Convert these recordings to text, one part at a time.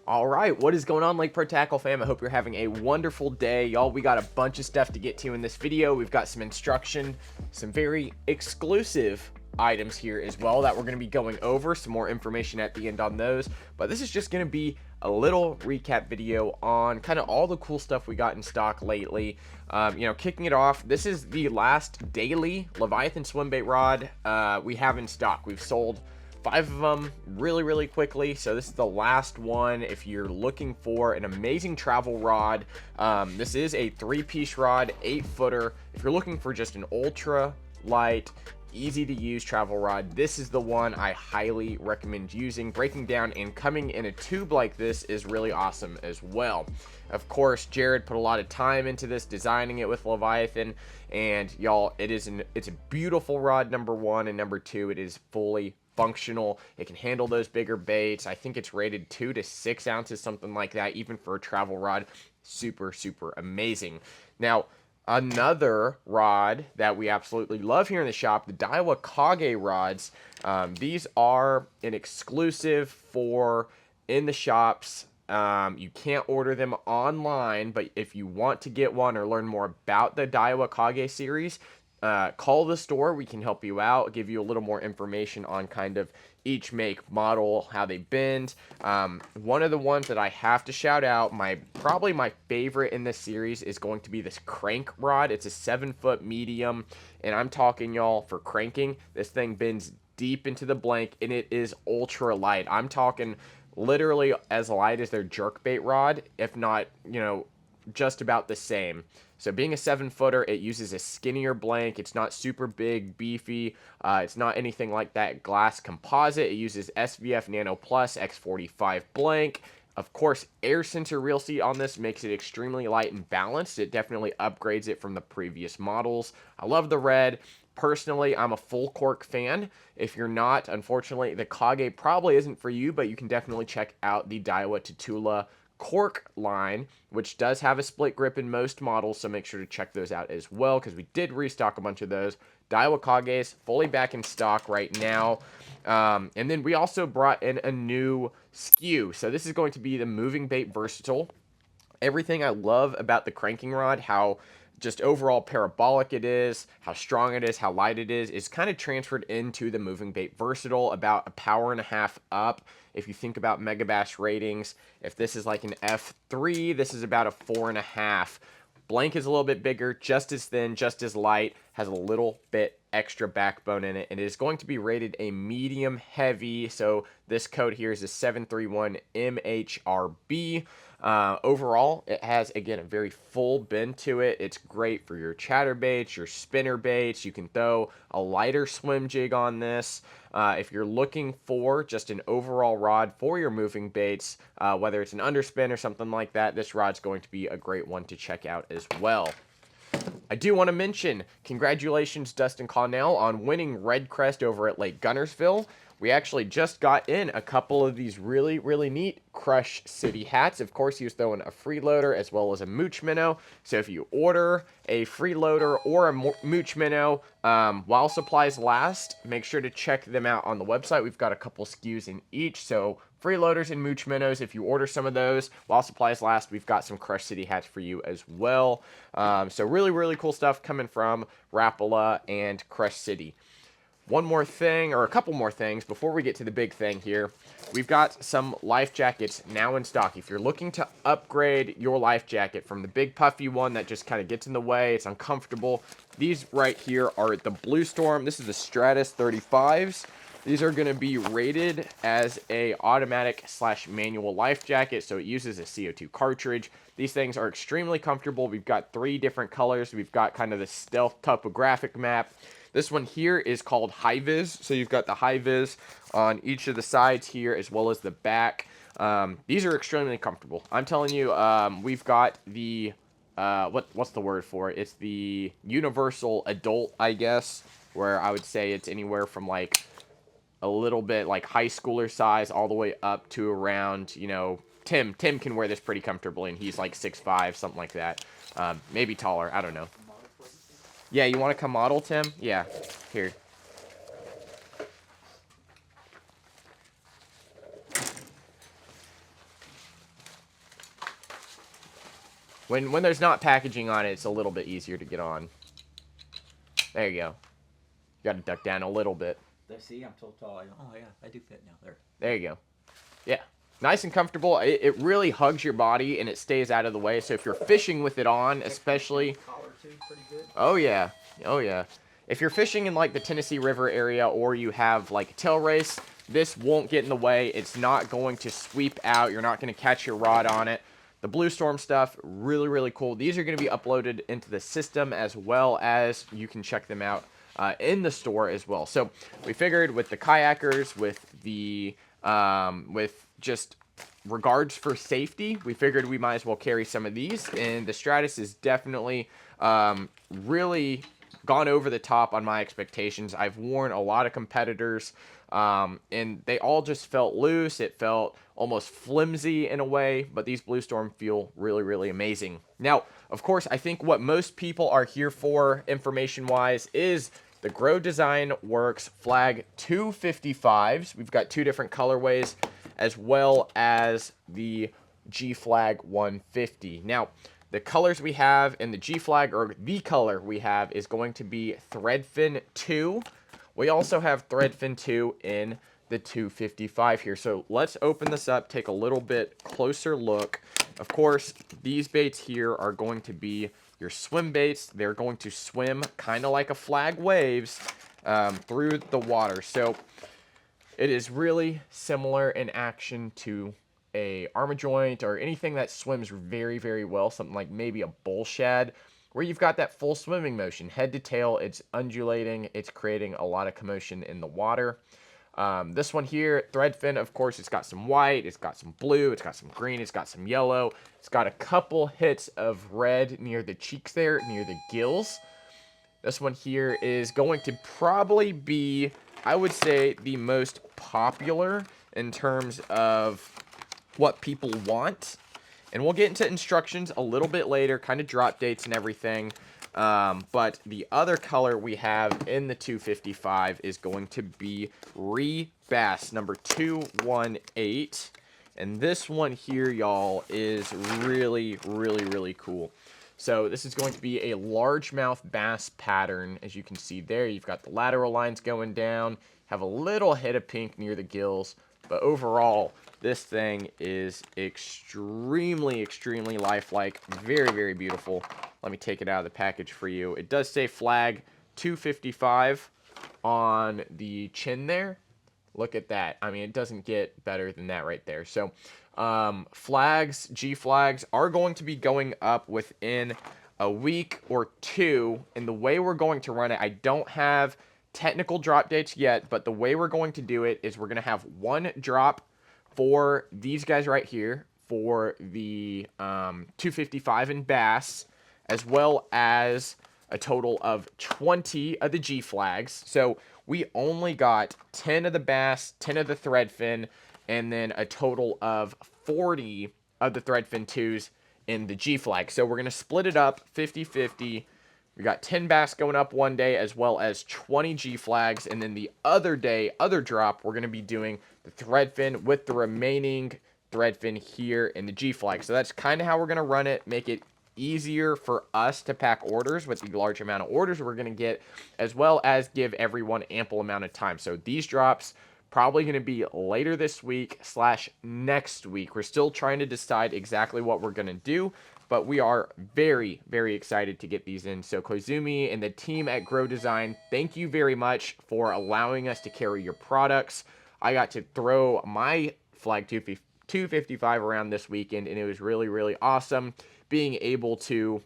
All right, what is going on, Lake Pro Tackle fam? I hope you're having a wonderful day. Y'all, we got a bunch of stuff to get to in this video. We've got some instruction, some very exclusive items here as well that we're going to be going over, some more information at the end on those. But this is just going to be a little recap video on kind of all the cool stuff we got in stock lately. Kicking it off, this is the last daily Leviathan swim bait rod we have in stock. We've sold 5 of them really quickly, so this is the last one. If you're looking for an amazing travel rod, this is a 3-piece rod, 8-footer. If you're looking for just an ultra light, easy to use travel rod, this is the one I highly recommend using. Breaking down and coming in a tube like this is really awesome as well. Of course, Jared put a lot of time into this, designing it with Leviathan, and y'all, it's a beautiful rod, number one, and number two, it is fully functional. It can handle those bigger baits. I think it's rated 2 to 6 ounces, something like that, even for a travel rod. Super amazing. Now, another rod that we absolutely love here in the shop, the Daiwa Kage rods. These are an exclusive for in the shops. You can't order them online, but if you want to get one or learn more about the Daiwa Kage series, call the store. We can help you out, give you a little more information on kind of each make, model, how they bend. One of the ones that I have to shout out, probably my favorite in this series, is going to be this crank rod. It's a 7-foot medium, and I'm talking, y'all, for cranking, this thing bends deep into the blank, and it is ultra light. I'm talking literally as light as their jerkbait rod, if not, just about the same. So being a 7-footer, it uses a skinnier blank. It's not super big, beefy. It's not anything like that glass composite. It uses SVF Nano Plus X45 blank. Of course, air sensor reel seat on this makes it extremely light and balanced. It definitely upgrades it from the previous models. I love the red. Personally, I'm a full cork fan. If you're not, unfortunately, the Kage probably isn't for you, but you can definitely check out the Daiwa Tatula cork line, which does have a split grip in most models, so make sure to check those out as well, because we did restock a bunch of those. Daiwa Kage's fully back in stock right now. And then we also brought in a new SKU. So this is going to be the moving bait versatile. Everything I love about the cranking rod, how just overall parabolic it is, how strong it is, how light it is kind of transferred into the moving bait versatile, about a power and a half up. If you think about Megabash ratings, if this is like an F3, this is about a 4.5. Blank is a little bit bigger, just as thin, just as light, has a little bit extra backbone in it, and it is going to be rated a medium heavy. So this code here is a 731 MHRB. Overall, it has, again, a very full bend to it. It's great for your chatterbaits, your spinner baits. You can throw a lighter swim jig on this. If you're looking for just an overall rod for your moving baits, whether it's an underspin or something like that, this rod's going to be a great one to check out as well. I do want to mention, congratulations, Dustin Connell, on winning Red Crest over at Lake Gunnersville. We actually just got in a couple of these really neat Crush City hats. Of course, he was throwing a freeloader as well as a mooch minnow. So if you order a freeloader or a mooch minnow while supplies last, make sure to check them out on the website. We've got a couple SKUs in each. So freeloaders and mooch minnows, if you order some of those while supplies last, we've got some Crush City hats for you as well. So really cool stuff coming from Rapala and Crush City. One more thing, or a couple more things, before we get to the big thing here. We've got some life jackets now in stock. If you're looking to upgrade your life jacket from the big puffy one that just kind of gets in the way, it's uncomfortable, these right here are the Bluetorm. This is the Stratus 35s. These are going to be rated as a automatic / manual life jacket, so it uses a CO2 cartridge. These things are extremely comfortable. We've got 3 different colors. We've got kind of the stealth topographic map. This one here is called High Vis, so you've got the High Vis on each of the sides here as well as the back. These are extremely comfortable. I'm telling you, we've got the, what's the word for it? It's the universal adult, I guess, where I would say it's anywhere from like a little bit like high schooler size all the way up to around, Tim can wear this pretty comfortably, and he's like 6'5", something like that. Maybe taller, I don't know. Yeah, you want to come model, Tim? Yeah, here. When there's not packaging on it, it's a little bit easier to get on. There you go. You got to duck down a little bit. See, I'm so tall. Oh yeah, I do fit now. There you go. Yeah. Nice and comfortable. It really hugs your body and it stays out of the way. So if you're fishing with it on, especially. Collar too, pretty good. Oh yeah. Oh yeah. If you're fishing in like the Tennessee River area or you have like a tail race, this won't get in the way. It's not going to sweep out. You're not going to catch your rod on it. The Bluetorm stuff, really, really cool. These are going to be uploaded into the system as well as you can check them out in the store as well. So we figured with the kayakers, with the with just regards for safety, we figured we might as well carry some of these. And the Stratus is definitely really gone over the top on my expectations. I've worn a lot of competitors, and they all just felt loose. It felt almost flimsy in a way, but these Bluetorm feel really, really amazing. Now, of course, I think what most people are here for, information-wise, is the Grow Design Works Flag 255s. We've got two different colorways, as well as the G Flag 150. Now, the colors we have in the G Flag, or the color we have, is going to be Threadfin 2. We also have Threadfin 2 in the 255 here. So let's open this up, take a little bit closer look. Of course, these baits here are going to be your swim baits. They're going to swim kind of like a flag waves through the water. So it is really similar in action to a armor joint or anything that swims very, very well. Something like maybe a bull shad, where you've got that full swimming motion, head to tail. It's undulating. It's creating a lot of commotion in the water. This one here, Threadfin, of course, it's got some white, it's got some blue, it's got some green, it's got some yellow. It's got a couple hits of red near the cheeks there, near the gills. This one here is going to probably be, I would say, the most popular in terms of what people want. And we'll get into instructions a little bit later, kind of drop dates and everything. But the other color we have in the 255 is going to be Bass number 218. And this one here, y'all, is really, really, really cool. So this is going to be a largemouth bass pattern. As you can see there, you've got the lateral lines going down, have a little hit of pink near the gills. But overall, this thing is extremely, extremely lifelike. Very, very beautiful. Let me take it out of the package for you. It does say flag 255 on the chin there. Look at that. I mean, it doesn't get better than that right there. So flags, G flags, are going to be going up within a week or two. And the way we're going to run it, I don't have technical drop dates yet, but the way we're going to do it is we're going to have one drop for these guys right here for the 255 in bass, as well as a total of 20 of the G flags. So we only got 10 of the bass, 10 of the threadfin, and then a total of 40 of the threadfin 2s in the G flag. So we're going to split it up 50-50. We got 10 bass going up one day, as well as 20 G flags. And then the other day, other drop, we're going to be doing the threadfin with the remaining threadfin here in the G flag. So that's kind of how we're going to run it, make it easier for us to pack orders with the large amount of orders we're going to get, as well as give everyone ample amount of time. So these drops probably going to be later this week / next week. We're still trying to decide exactly what we're going to do, but we are very, very excited to get these in. So Koizumi and the team at Grow Design, thank you very much for allowing us to carry your products. I got to throw my Flag 255 around this weekend, and it was really, really awesome being able to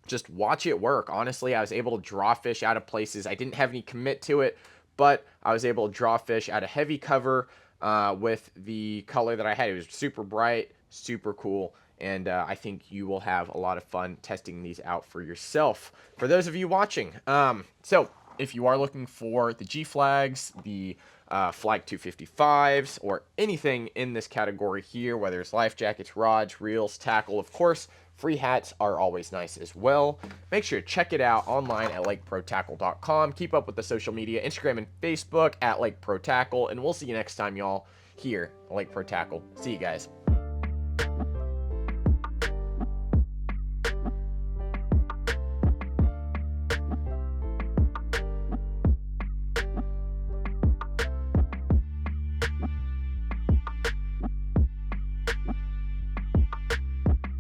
just watch it work. Honestly, I was able to draw fish out of places. I didn't have any commit to it, but I was able to draw fish out of heavy cover with the color that I had. It was super bright, super cool, and I think you will have a lot of fun testing these out for yourself. For those of you watching, so if you are looking for the G flags, the Flag 255s, or anything in this category here, whether it's life jackets, rods, reels, tackle, of course, free hats are always nice as well. Make sure to check it out online at lakeprotackle.com. Keep up with the social media, Instagram and Facebook at Lake Pro Tackle, and we'll see you next time, y'all, here at Lake Pro Tackle. See you guys.